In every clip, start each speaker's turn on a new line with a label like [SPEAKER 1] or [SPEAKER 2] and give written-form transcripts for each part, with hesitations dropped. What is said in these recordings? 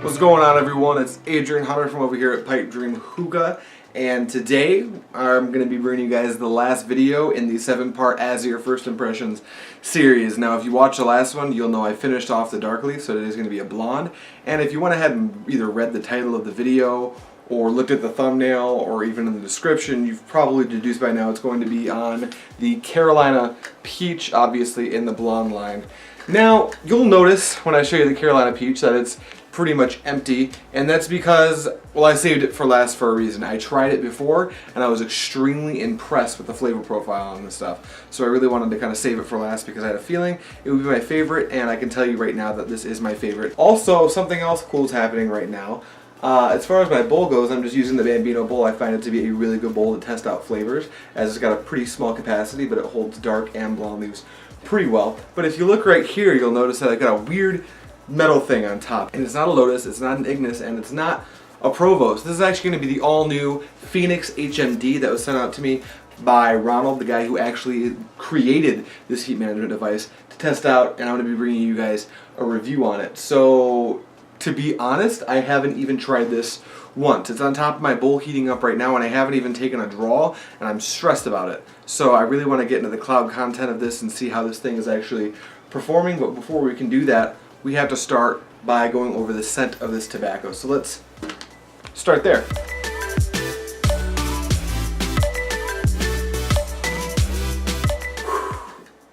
[SPEAKER 1] What's going on, everyone? It's Adrian Hunter from over here at Pipe Dream Hookah, and today I'm going to be bringing you guys the last video in the 7-part Azure First Impressions series. Now, if you watched the last one, you'll know I finished off the dark leaf, so today's going to be a blonde. And if you went ahead and either read the title of the video or looked at the thumbnail or even in the description, you've probably deduced by now it's going to be on the Carolina Peach, obviously in the blonde line. Now, you'll notice when I show you the Carolina Peach that it's pretty much empty, and that's because, well, I saved it for last for a reason. I tried it before and I was extremely impressed with the flavor profile on this stuff, so I really wanted to kind of save it for last because I had a feeling it would be my favorite, and I can tell you right now that this is my favorite. Also, something else cool is happening right now. As far as my bowl goes, I'm just using the Bambino bowl. I find it to be a really good bowl to test out flavors, as it's got a pretty small capacity, but it holds dark and blonde leaves pretty well. But if you look right here, you'll notice that I've got a weird metal thing on top, and it's not a Lotus, it's not an Ignis, and it's not a Provost. This is actually going to be the all-new Phoenix HMD that was sent out to me by Ronald, the guy who actually created this heat management device, to test out, and I'm going to be bringing you guys a review on it. So, to be honest, I haven't even tried this once. It's on top of my bowl heating up right now, and I haven't even taken a draw, and I'm stressed about it. So I really want to get into the cloud content of this and see how this thing is actually performing, but before we can do that, we have to start by going over the scent of this tobacco. So let's start there.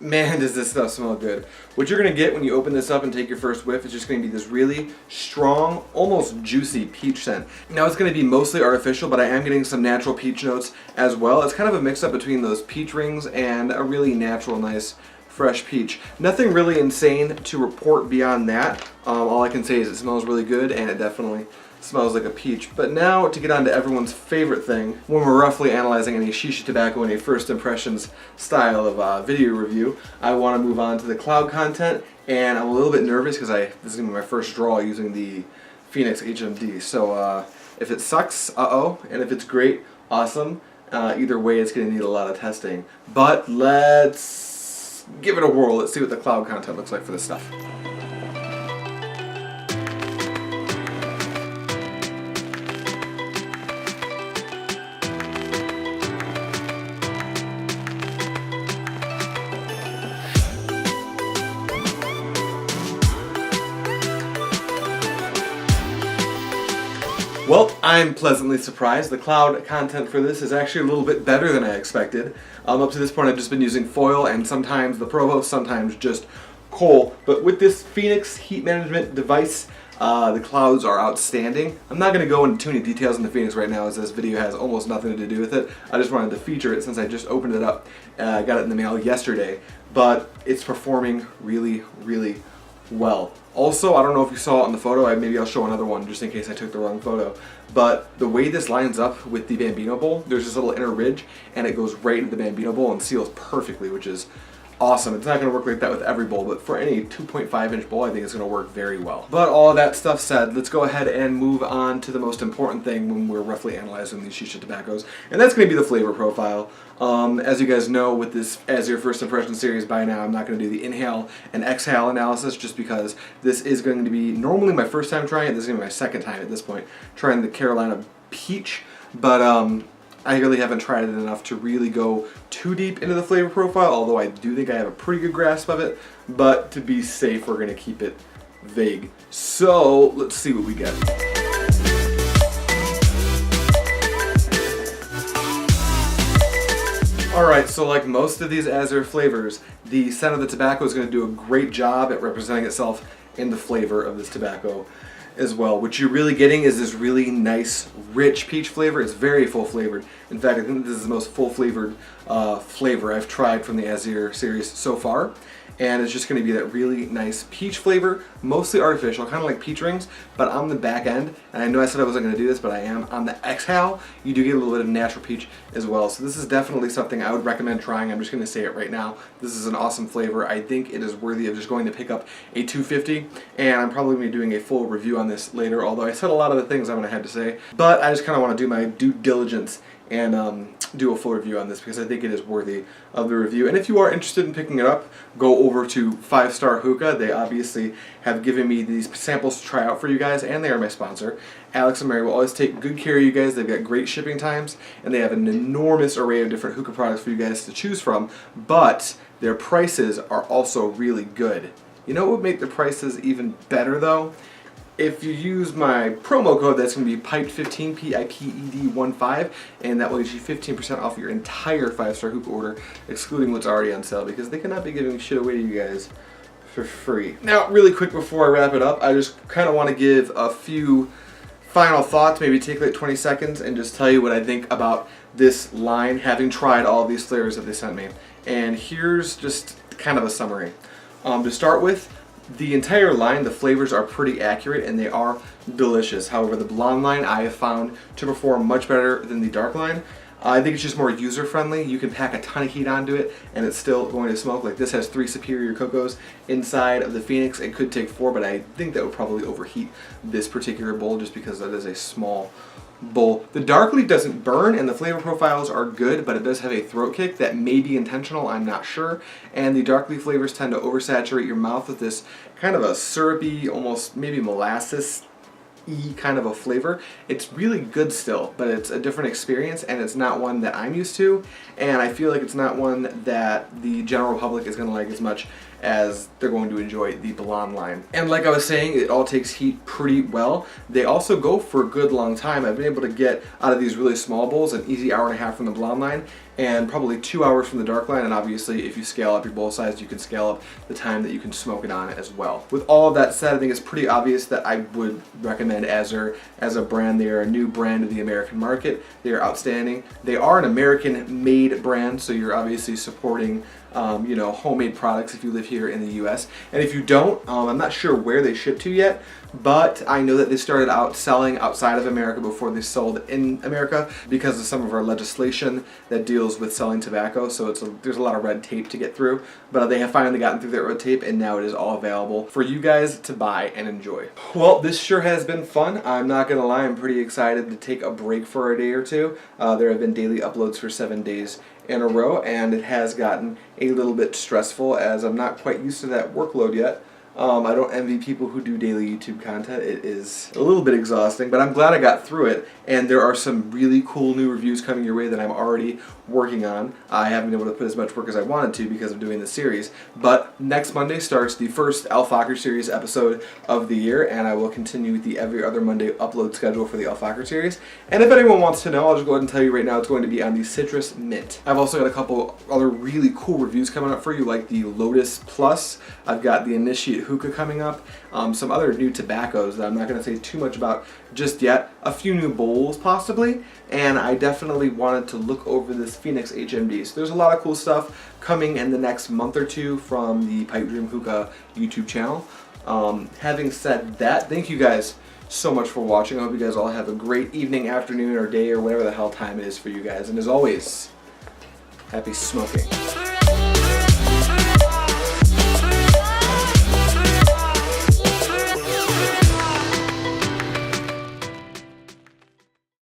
[SPEAKER 1] Man, does this stuff smell good. What you're going to get when you open this up and take your first whiff is just going to be this really strong, almost juicy peach scent. Now, it's going to be mostly artificial, but I am getting some natural peach notes as well. It's kind of a mix-up between those peach rings and a really natural, nice fresh peach. Nothing really insane to report beyond that. All I can say is it smells really good, and it definitely smells like a peach. But now to get on to everyone's favorite thing, when we're roughly analyzing any shisha tobacco in a first impressions style of video review, I want to move on to the cloud content, and I'm a little bit nervous because this is going to be my first draw using the Phoenix HMD. So if it sucks, and if it's great, awesome. Either way, it's going to need a lot of testing. But let's give it a whirl. Let's see what the cloud content looks like for this stuff. Well, I'm pleasantly surprised. The cloud content for this is actually a little bit better than I expected. Up to this point, I've just been using foil and sometimes the Provost, sometimes just coal. But with this Phoenix heat management device, the clouds are outstanding. I'm not going to go into too many details on the Phoenix right now, as this video has almost nothing to do with it. I just wanted to feature it since I just opened it up. I got it in the mail yesterday, but it's performing really, really well. Also, I don't know if you saw it on the photo, maybe I'll show another one just in case I took the wrong photo, but the way this lines up with the Bambino bowl, there's this little inner ridge and it goes right into the Bambino bowl and seals perfectly, which is awesome. It's not going to work like that with every bowl, but for any 2.5-inch bowl, I think it's going to work very well. But all that stuff said, let's go ahead and move on to the most important thing when we're roughly analyzing these shisha tobaccos, and that's going to be the flavor profile. As you guys know, with this Azure First Impression series by now, I'm not going to do the inhale and exhale analysis just because this is going to be normally my first time trying it. This is going to be my second time at this point trying the Carolina Peach, but I really haven't tried it enough to really go too deep into the flavor profile, although I do think I have a pretty good grasp of it, but to be safe, we're going to keep it vague. So let's see what we get. Alright, so like most of these Azure flavors, the scent of the tobacco is going to do a great job at representing itself in the flavor of this tobacco as well. What you're really getting is this really nice, rich peach flavor. It's very full flavored. In fact, I think this is the most full flavored flavor I've tried from the Azure series so far. And it's just going to be that really nice peach flavor, mostly artificial, kind of like peach rings, but on the back end, and I know I said I wasn't going to do this, but I am, on the exhale, you do get a little bit of natural peach as well. So this is definitely something I would recommend trying. I'm just going to say it right now. This is an awesome flavor. I think it is worthy of just going to pick up a 250, and I'm probably going to be doing a full review on this later, although I said a lot of the things I'm going to have to say. But I just kind of want to do my due diligence and do a full review on this because I think it is worthy of the review. And if you are interested in picking it up, go over to 5 Star Hookah. They obviously have given me these samples to try out for you guys, and they are my sponsor. Alex and Mary will always take good care of you guys. They've got great shipping times, and they have an enormous array of different hookah products for you guys to choose from, but their prices are also really good. You know what would make the prices even better though? If you use my promo code, that's going to be PIPED15, PIPED15, and that will get you 15% off your entire 5 Star Hookah order, excluding what's already on sale, because they cannot be giving shit away to you guys for free. Now, really quick before I wrap it up, I just kind of want to give a few final thoughts, maybe take like 20 seconds, and just tell you what I think about this line, having tried all of these flavors that they sent me. And here's just kind of a summary. To start with, the entire line, the flavors are pretty accurate and they are delicious. However, the blonde line I have found to perform much better than the dark line. I think it's just more user friendly. You can pack a ton of heat onto it and it's still going to smoke. Like this has 3 superior cocos inside of the Phoenix. It could take 4, but I think that would probably overheat this particular bowl just because that is a small bowl. The dark leaf doesn't burn and the flavor profiles are good, but it does have a throat kick that may be intentional, I'm not sure. And the dark leaf flavors tend to oversaturate your mouth with this kind of a syrupy, almost maybe molasses-y kind of a flavor. It's really good still, but it's a different experience and it's not one that I'm used to, and I feel like it's not one that the general public is going to like as much as they're going to enjoy the blonde line. And like I was saying, it all takes heat pretty well. They also go for a good long time. I've been able to get out of these really small bowls an easy hour and a half from the blonde line and probably 2 hours from the dark line, and obviously if you scale up your bowl size you can scale up the time that you can smoke it on as well. With all of that said, I think it's pretty obvious that I would recommend Azure as a brand. They are a new brand to the American market. They are outstanding. They are an American made brand, so you're obviously supporting you know, homemade products if you live here in the US. And if you don't, I'm not sure where they ship to yet, but I know that they started out selling outside of America before they sold in America because of some of our legislation that deals with selling tobacco, so there's a lot of red tape to get through, but they have finally gotten through that red tape and now it is all available for you guys to buy and enjoy. Well, this sure has been fun. I'm not gonna lie, I'm pretty excited to take a break for a day or two. There have been daily uploads for 7 days in a row, and it has gotten a little bit stressful as I'm not quite used to that workload yet. I don't envy people who do daily YouTube content. It is a little bit exhausting, but I'm glad I got through it, and there are some really cool new reviews coming your way that I'm already working on. I haven't been able to put as much work as I wanted to because of doing this series, but next Monday starts the first Al Fakir series episode of the year, and I will continue with the every other Monday upload schedule for the Al Fakir series. And if anyone wants to know, I'll just go ahead and tell you right now, it's going to be on the Citrus Mint. I've also got a couple other really cool reviews coming up for you, like the Lotus Plus. I've got the Initiate Hookah coming up, some other new tobaccos that I'm not going to say too much about just yet, a few new bowls possibly, and I definitely wanted to look over this Phoenix HMD. So there's a lot of cool stuff coming in the next month or two from the Pipe Dream Hookah YouTube channel. Having said that, thank you guys so much for watching. I hope you guys all have a great evening, afternoon, or day, or whatever the hell time it is for you guys. And as always, happy smoking.